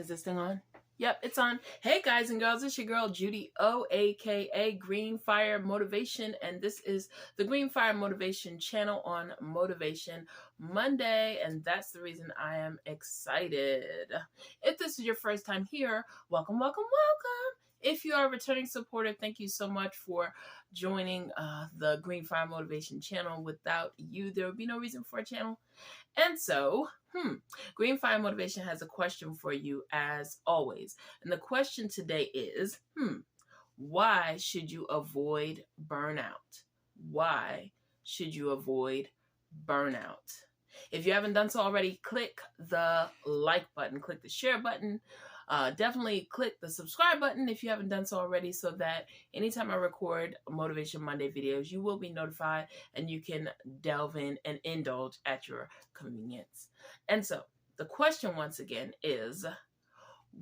Is this thing on? Yep, it's on. Hey guys and girls, it's your girl Judy O, aka Green Fire Motivation, and this is the Green Fire Motivation channel on Motivation Monday, and that's the reason I am excited. If this is your first time here, welcome, welcome, welcome. If you are a returning supporter, thank you so much for joining the Green Fire Motivation channel. Without you, there would be no reason for a channel. And so, Green Fire Motivation has a question for you as always. And the question today is, why should you avoid burnout? Why should you avoid burnout? If you haven't done so already, click the like button, click the share button. Definitely click the subscribe button if you haven't done so already, so that anytime I record Motivation Monday videos, you will be notified and you can delve in and indulge at your convenience. And so the question once again is,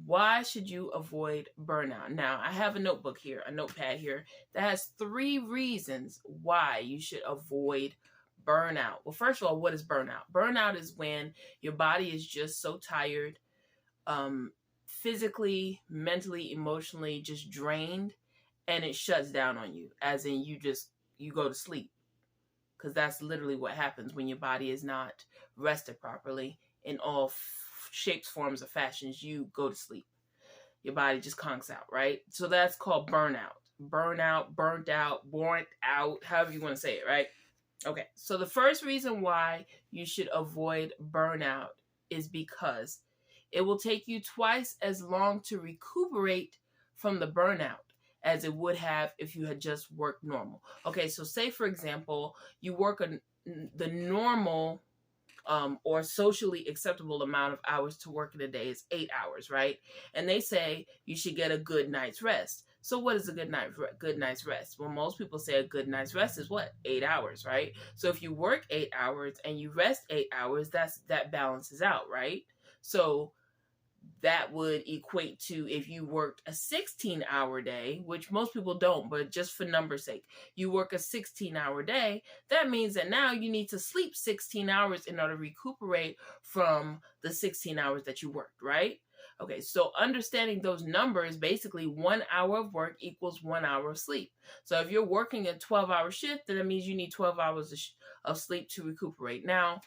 why should you avoid burnout? Now, I have a notebook here, a notepad here that has 3 reasons why you should avoid burnout. Well, first of all, what is burnout? Burnout is when your body is just so tired, physically, mentally, emotionally just drained, and it shuts down on you, as in you go to sleep, because that's literally what happens when your body is not rested properly in all shapes, forms, or fashions. You go to sleep, your body just conks out, right? So that's called burnout. Burnout, burnt out, however you want to say it, right? Okay, so the first reason why you should avoid burnout is because it will take you twice as long to recuperate from the burnout as it would have if you had just worked normal. Okay, so say, for example, you work the normal or socially acceptable amount of hours to work in a day is 8 hours, right? And they say you should get a good night's rest. So what is a good night's rest? Well, most people say a good night's rest is what? 8 hours, right? So if you work 8 hours and you rest 8 hours, that balances out, right? So that would equate to, if you worked a 16-hour day, which most people don't, but just for numbers' sake, you work a 16-hour day, that means that now you need to sleep 16 hours in order to recuperate from the 16 hours that you worked, right? Okay, so understanding those numbers, basically 1 hour of work equals 1 hour of sleep. So if you're working a 12-hour shift, then that means you need 12 hours of sleep to recuperate. Now,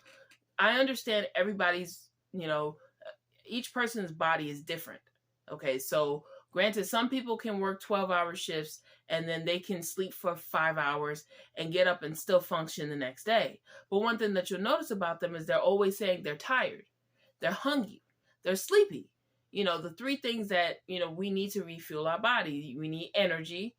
I understand everybody's, each person's body is different. Okay, so granted, some people can work 12-hour shifts and then they can sleep for 5 hours and get up and still function the next day. But one thing that you'll notice about them is they're always saying they're tired, they're hungry, they're sleepy. The 3 things that, we need to refuel our body. We need energy,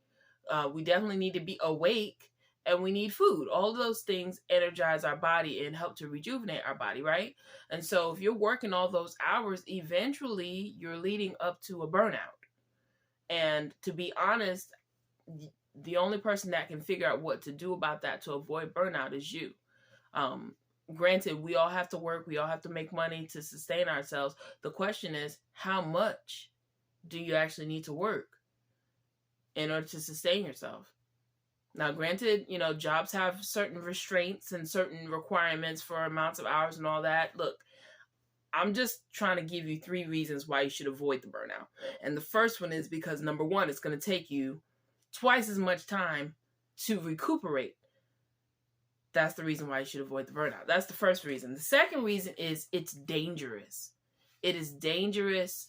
we definitely need to be awake, and we need food. All of those things energize our body and help to rejuvenate our body, right? And so if you're working all those hours, eventually you're leading up to a burnout. And to be honest, the only person that can figure out what to do about that to avoid burnout is you. Granted, we all have to work. We all have to make money to sustain ourselves. The question is, how much do you actually need to work in order to sustain yourself? Now, granted, jobs have certain restraints and certain requirements for amounts of hours and all that. Look, I'm just trying to give you 3 reasons why you should avoid the burnout. And the first one is because, number 1, it's going to take you twice as much time to recuperate. That's the reason why you should avoid the burnout. That's the first reason. The second reason is it's dangerous. It is dangerous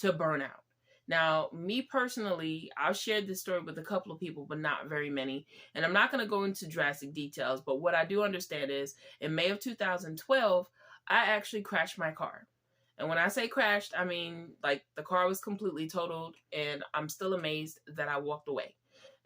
to burn out. Now, me personally, I've shared this story with a couple of people, but not very many. And I'm not going to go into drastic details, but what I do understand is in May of 2012, I actually crashed my car. And when I say crashed, I mean, like, the car was completely totaled, and I'm still amazed that I walked away.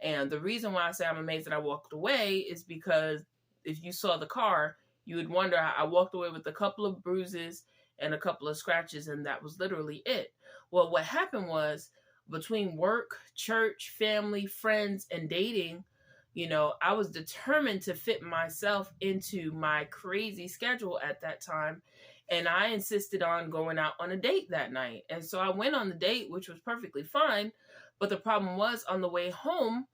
And the reason why I say I'm amazed that I walked away is because if you saw the car, you would wonder how I walked away with a couple of bruises and a couple of scratches, and that was literally it. Well, what happened was, between work, church, family, friends, and dating, I was determined to fit myself into my crazy schedule at that time, and I insisted on going out on a date that night. And so I went on the date, which was perfectly fine, but the problem was, on the way home,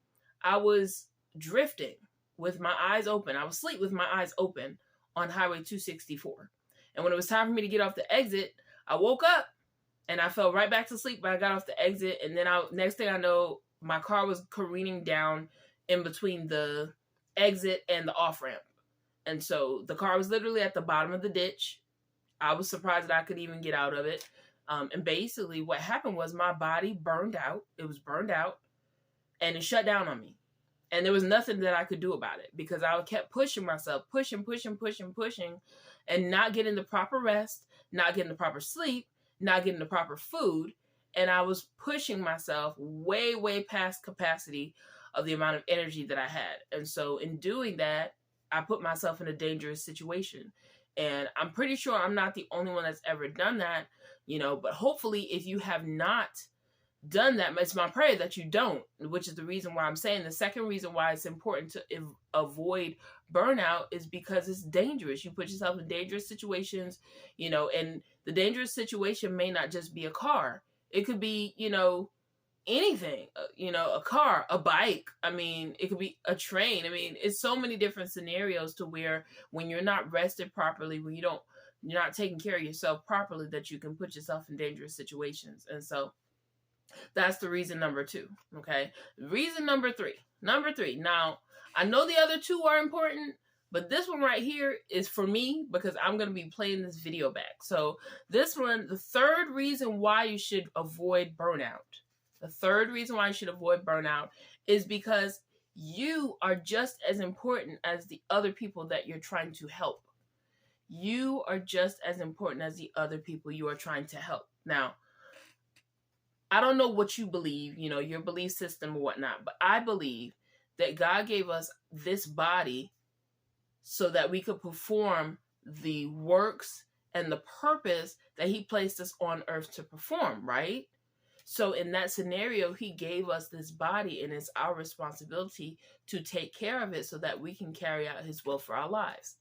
I was drifting with my eyes open. I was asleep with my eyes open on Highway 264. And when it was time for me to get off the exit, I woke up And I fell right back to sleep, but I got off the exit. And then next thing I know, my car was careening down in between the exit and the off-ramp. And so the car was literally at the bottom of the ditch. I was surprised that I could even get out of it. And basically what happened was my body burned out. It was burned out and it shut down on me. And there was nothing that I could do about it because I kept pushing myself, pushing, and not getting the proper rest, not getting the proper sleep, not getting the proper food. And I was pushing myself way, way past capacity of the amount of energy that I had. And so in doing that, I put myself in a dangerous situation. And I'm pretty sure I'm not the only one that's ever done that, but hopefully if you have not done that, it's my prayer that you don't, which is the reason why I'm saying the second reason why it's important to avoid burnout is because it's dangerous. You put yourself in dangerous situations, and the dangerous situation may not just be a car. It could be, anything, a car, a bike. I mean, it could be a train. I mean, it's so many different scenarios to where when you're not rested properly, when you're not taking care of yourself properly, that you can put yourself in dangerous situations. And so that's the reason number 2. Okay. Reason number 3. Now, I know the other 2 are important, but this one right here is for me because I'm going to be playing this video back. So this one, the third reason why you should avoid burnout. The third reason why you should avoid burnout is because you are just as important as the other people that you're trying to help. You are just as important as the other people you are trying to help. Now, I don't know what you believe, your belief system or whatnot, but I believe that God gave us this body so that we could perform the works and the purpose that he placed us on earth to perform, right? So in that scenario, he gave us this body and it's our responsibility to take care of it so that we can carry out his will for our lives.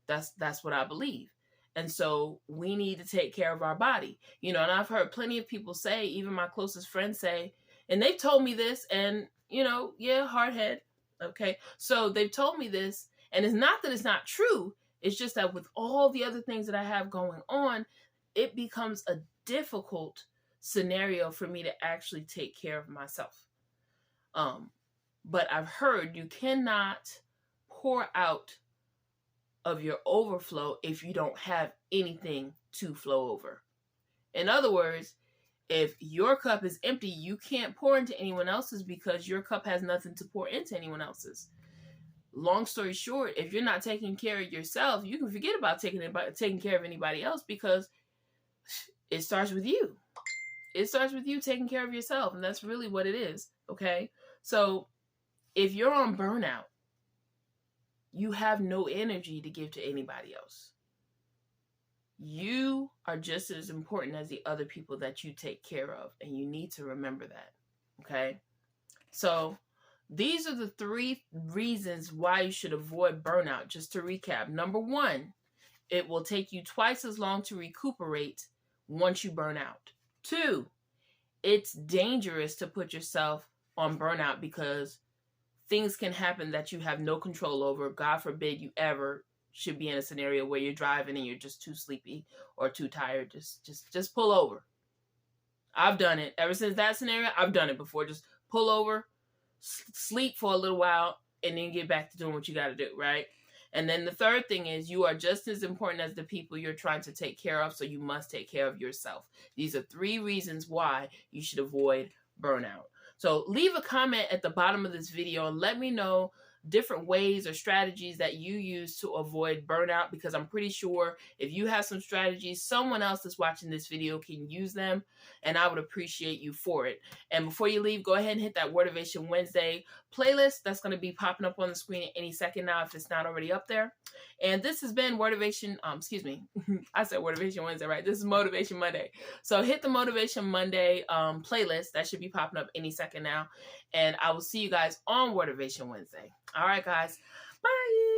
That's what I believe. And so we need to take care of our body, and I've heard plenty of people say, even my closest friends say, and they've told me this and, hard head. Okay. So they've told me this, and it's not that it's not true. It's just that with all the other things that I have going on, it becomes a difficult scenario for me to actually take care of myself. But I've heard you cannot pour out of your overflow if you don't have anything to flow over. In other words, if your cup is empty, you can't pour into anyone else's because your cup has nothing to pour into anyone else's. Long story short, if you're not taking care of yourself, you can forget about taking care of anybody else because it starts with you. It starts with you taking care of yourself, and that's really what it is, okay? So if you're on burnout, you have no energy to give to anybody else. You are just as important as the other people that you take care of, and you need to remember that, okay? So these are the 3 reasons why you should avoid burnout. Just to recap, number 1, it will take you twice as long to recuperate once you burn out. 2, it's dangerous to put yourself on burnout because things can happen that you have no control over. God forbid you ever should be in a scenario where you're driving and you're just too sleepy or too tired. Just pull over. I've done it. Ever since that scenario, I've done it before. Just pull over, sleep for a little while, and then get back to doing what you got to do, right? And then the third thing is you are just as important as the people you're trying to take care of, so you must take care of yourself. These are 3 reasons why you should avoid burnout. So leave a comment at the bottom of this video and let me know different ways or strategies that you use to avoid burnout, because I'm pretty sure if you have some strategies, someone else that's watching this video can use them, and I would appreciate you for it. And before you leave, go ahead and hit that Wordivation Wednesday playlist that's going to be popping up on the screen at any second now if it's not already up there. And this has been Wordivation, I said Wordivation Wednesday, right? This is Motivation Monday. So hit the Motivation Monday playlist. That should be popping up any second now. And I will see you guys on Wordivation Wednesday. All right, guys. Bye.